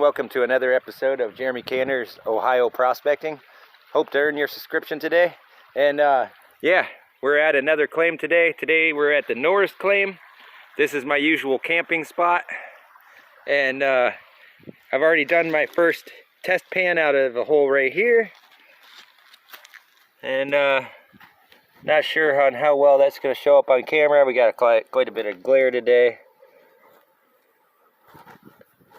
welcome to another episode of Jeremy Canner's Ohio Prospecting. Hope to earn your subscription today. And yeah, we're at another claim today. Today we're at the Norris claim. This is my usual camping spot. And I've already done my first test pan out of a hole right here. And not sure on how well that's going to show up on camera. We got quite a bit of glare today.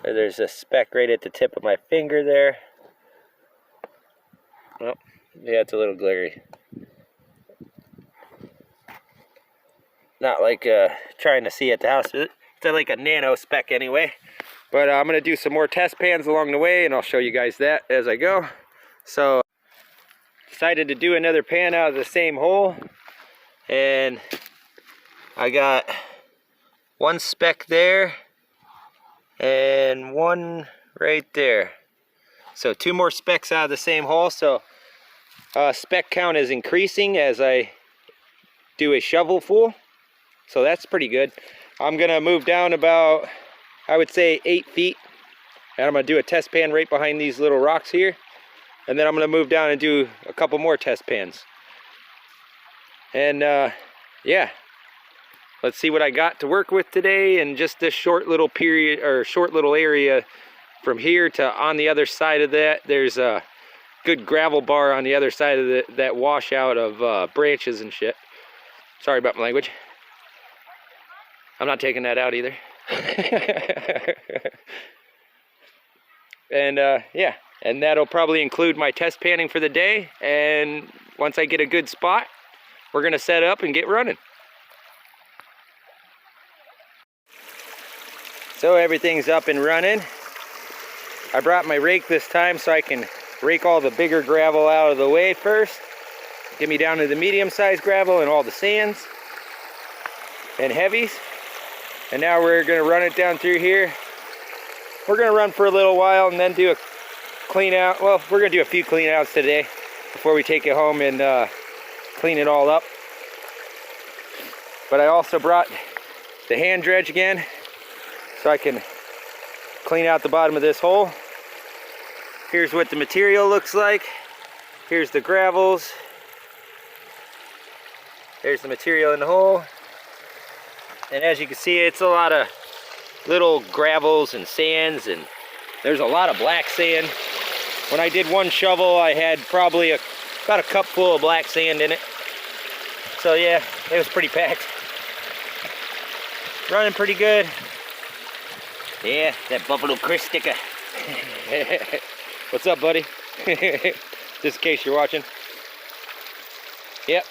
There's a speck right at the tip of my finger there. Oh, yeah, it's a little glary. Not like trying to see at the house. It's like a nano speck anyway. But I'm going to do some more test pans along the way, and I'll show you guys that as I go. So, decided to do another pan out of the same hole. And I got one speck there. And one right there. So 2 more specks out of the same hole. So speck count is increasing as I do a shovel full. So that's pretty good. I'm gonna move down about, I would say 8 feet. And I'm gonna do a test pan right behind these little rocks here. And then I'm gonna move down and do a couple more test pans. And yeah. Let's see what I got to work with today in just this short little period, or short little area from here to on the other side of that. There's a good gravel bar on the other side of that washout of branches and shit. Sorry about my language. I'm not taking that out either. And yeah, and that'll probably include my test panning for the day. And once I get a good spot, we're gonna set up and get running. So everything's up and running. I brought my rake this time so I can rake all the bigger gravel out of the way first. Get me down to the medium-sized gravel and all the sands and heavies. And now we're gonna run it down through here. We're gonna run for a little while and then do a clean out. Well, we're gonna do a few clean outs today before we take it home and clean it all up. But I also brought the hand dredge again, so I can clean out the bottom of this hole. Here's what the material looks like. Here's the gravels. There's the material in the hole. And as you can see, it's a lot of little gravels and sands, and there's a lot of black sand. When I did one shovel, I had probably about a cup full of black sand in it. So yeah, it was pretty packed. Running pretty good. Yeah, that Buffalo Chris sticker. What's up, buddy? Just in case you're watching. Yep.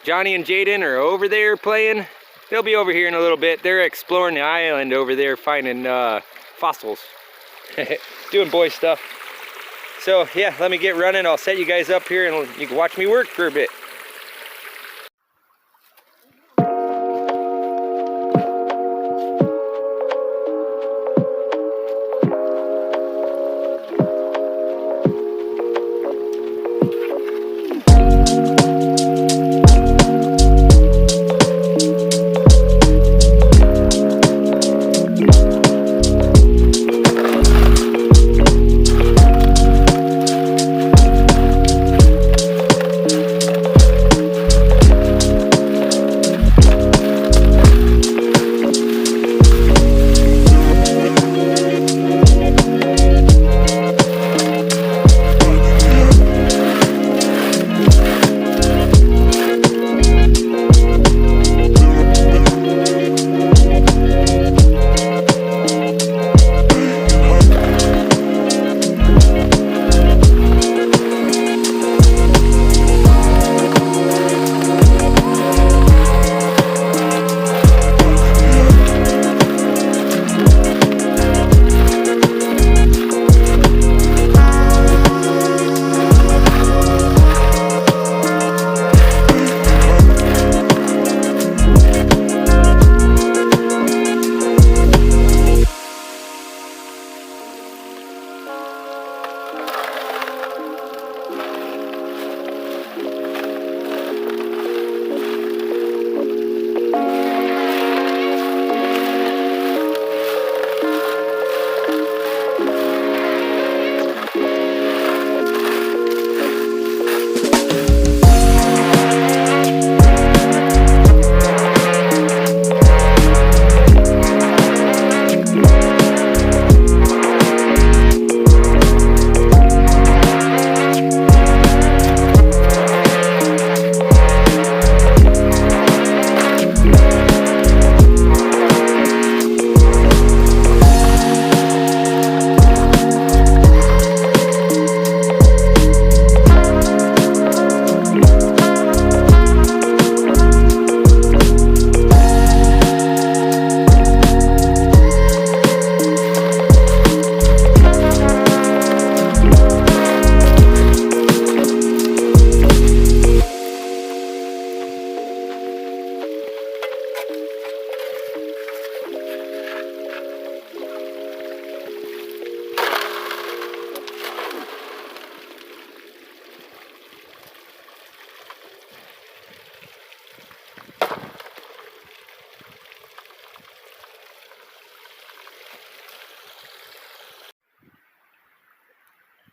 Johnny and Jaden are over there playing. They'll be over here in a little bit. They're exploring the island over there, finding fossils. Doing boy stuff. So, yeah, let me get running. I'll set you guys up here and you can watch me work for a bit.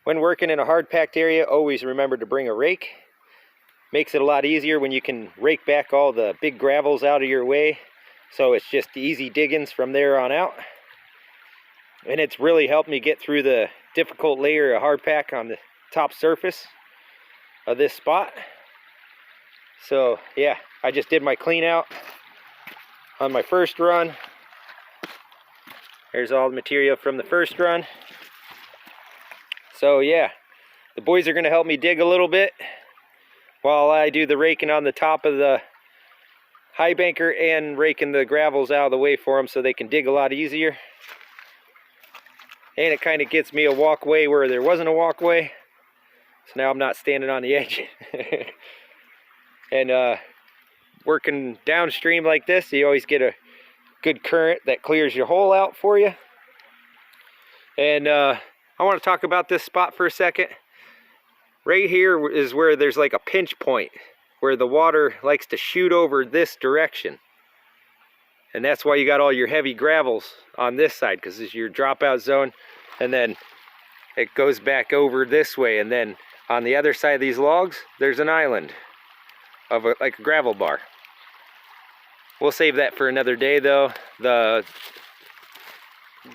When working in a hard packed area, always remember to bring a rake. Makes it a lot easier when you can rake back all the big gravels out of your way. So it's just easy diggings from there on out. And it's really helped me get through the difficult layer of hard pack on the top surface of this spot. So yeah, I just did my clean out on my first run. There's all the material from the first run. So yeah, the boys are going to help me dig a little bit while I do the raking on the top of the high banker and raking the gravels out of the way for them so they can dig a lot easier. And it kind of gets me a walkway where there wasn't a walkway. So now I'm not standing on the edge. And working downstream like this, you always get a good current that clears your hole out for you. And I want to talk about this spot for a second. Right here is where there's like a pinch point where the water likes to shoot over this direction. And that's why you got all your heavy gravels on this side, because it's your dropout zone. And then it goes back over this way. And then on the other side of these logs, there's an island of like a gravel bar. We'll save that for another day though. The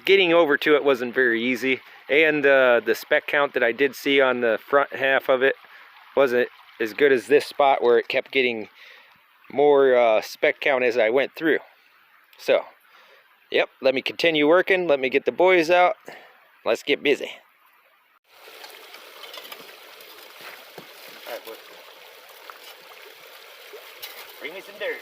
getting over to it wasn't very easy. And the spec count that I did see on the front half of it wasn't as good as this spot where it kept getting more spec count as I went through. So, yep, let me continue working. Let me get the boys out. Let's get busy. All right, boys. Bring me some dirt.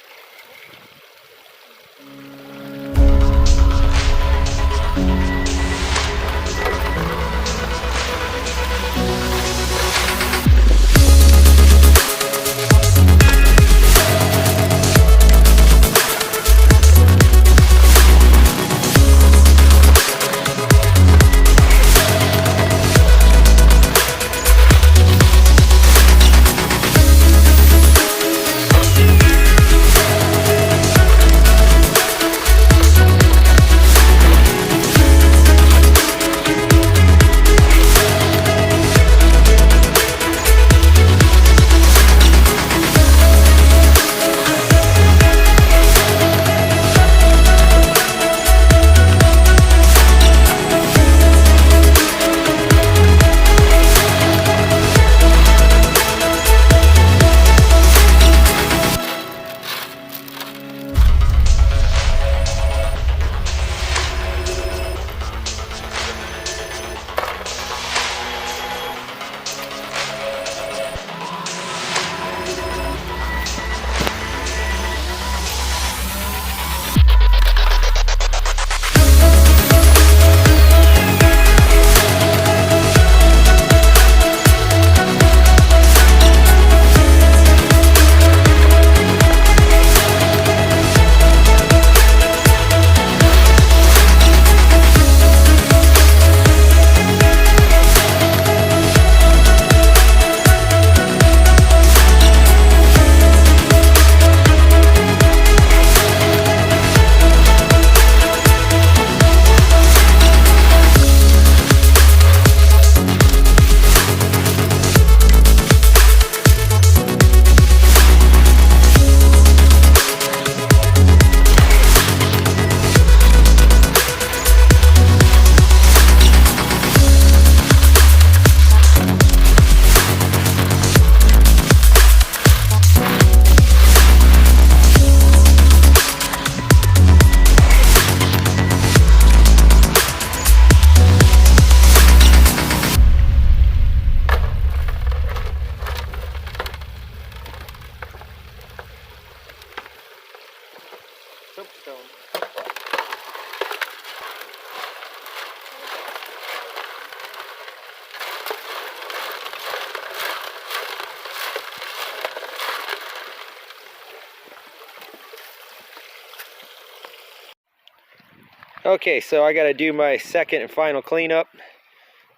Okay, so I gotta do my second and final cleanup.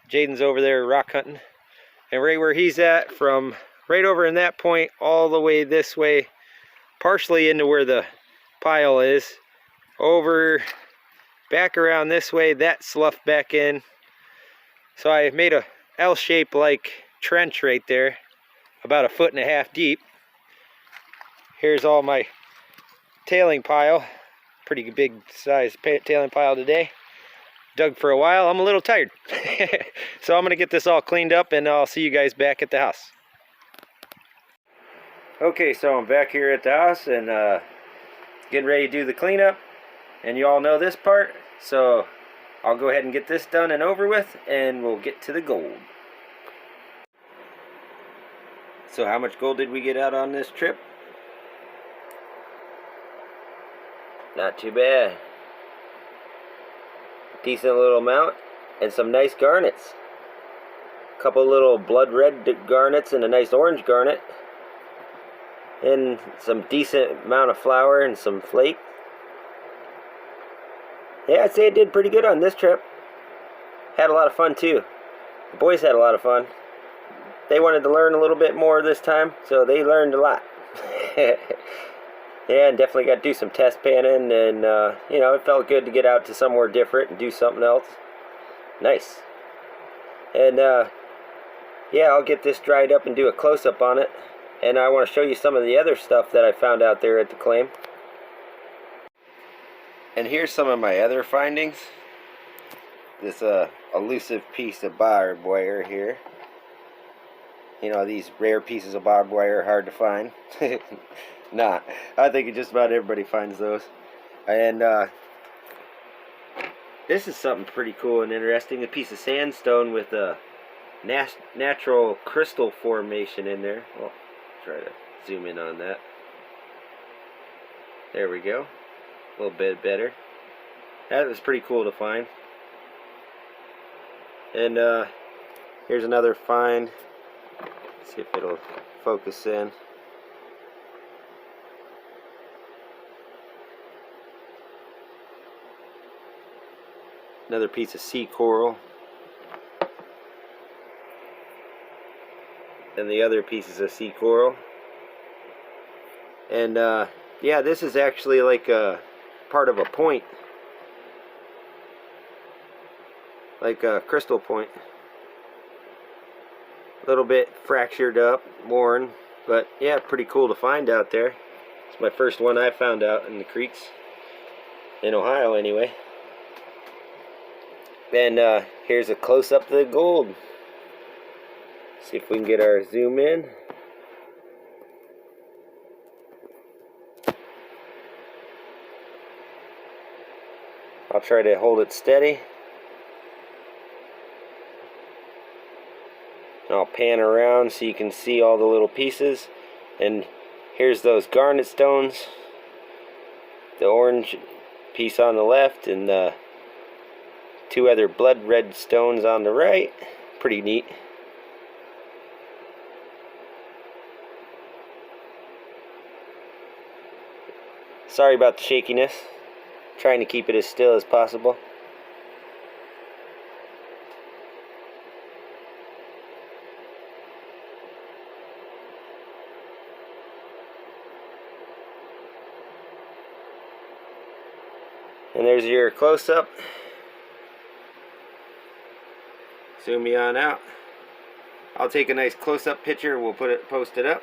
Jaden's over there rock hunting. And right where he's at, from right over in that point all the way this way, partially into where the pile is, over back around this way, that sloughed back in. So I made a L-shaped like trench right there, about 1.5 feet deep. Here's all my tailing pile, pretty big size tailing pile today. Dug for a while. I'm a little tired. So I'm gonna get this all cleaned up and I'll see you guys back at the house. Okay, so I'm back here at the house and getting ready to do the cleanup. And you all know this part, so I'll go ahead and get this done and over with, and we'll get to the gold. So how much gold did we get out on this trip? Not too bad. Decent little amount, and some nice garnets. Couple little blood red garnets and a nice orange garnet. And some decent amount of flour and some flake. Yeah, I'd say it did pretty good on this trip. Had a lot of fun too. The boys had a lot of fun. They wanted to learn a little bit more this time, so they learned a lot. Yeah, and definitely got to do some test panning, and you know, it felt good to get out to somewhere different and do something else. Nice. And yeah, I'll get this dried up and do a close-up on it. And I want to show you some of the other stuff that I found out there at the claim. And here's some of my other findings. This elusive piece of barbed wire here. You know, these rare pieces of barbed wire are hard to find. Nah, I think just about everybody finds those. And this is something pretty cool and interesting. A piece of sandstone with a natural crystal formation in there. Well, try to zoom in on that. There we go. A little bit better. That was pretty cool to find. And here's another find. Let's see if it'll focus in. Another piece of sea coral. And the other pieces of sea coral. And yeah, this is actually like a part of a point. Like a crystal point. A little bit fractured up, worn, but yeah, pretty cool to find out there. It's my first one I found out in the creeks. In Ohio anyway. And here's a close-up of the gold. See if we can get our zoom in. I'll try to hold it steady. And I'll pan around so you can see all the little pieces. And here's those garnet stones. The orange piece on the left and the two other blood red stones on the right. Pretty neat. Sorry about the shakiness. Trying to keep it as still as possible. And there's your close-up. Zoom me on out. I'll take a nice close-up picture. We'll post it up.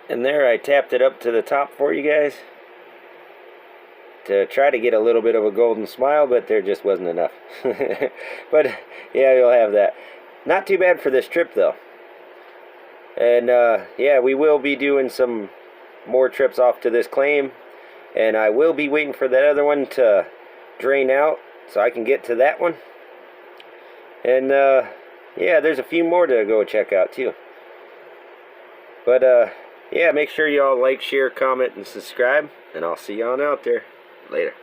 And there, I tapped it up to the top for you guys to try to get a little bit of a golden smile, but there just wasn't enough. But yeah, you'll have that. Not too bad for this trip though. And yeah, we will be doing some more trips off to this claim, and I will be waiting for that other one to drain out so I can get to that one. And yeah, there's a few more to go check out too. But yeah, make sure y'all like, share, comment, and subscribe, and I'll see y'all out there later.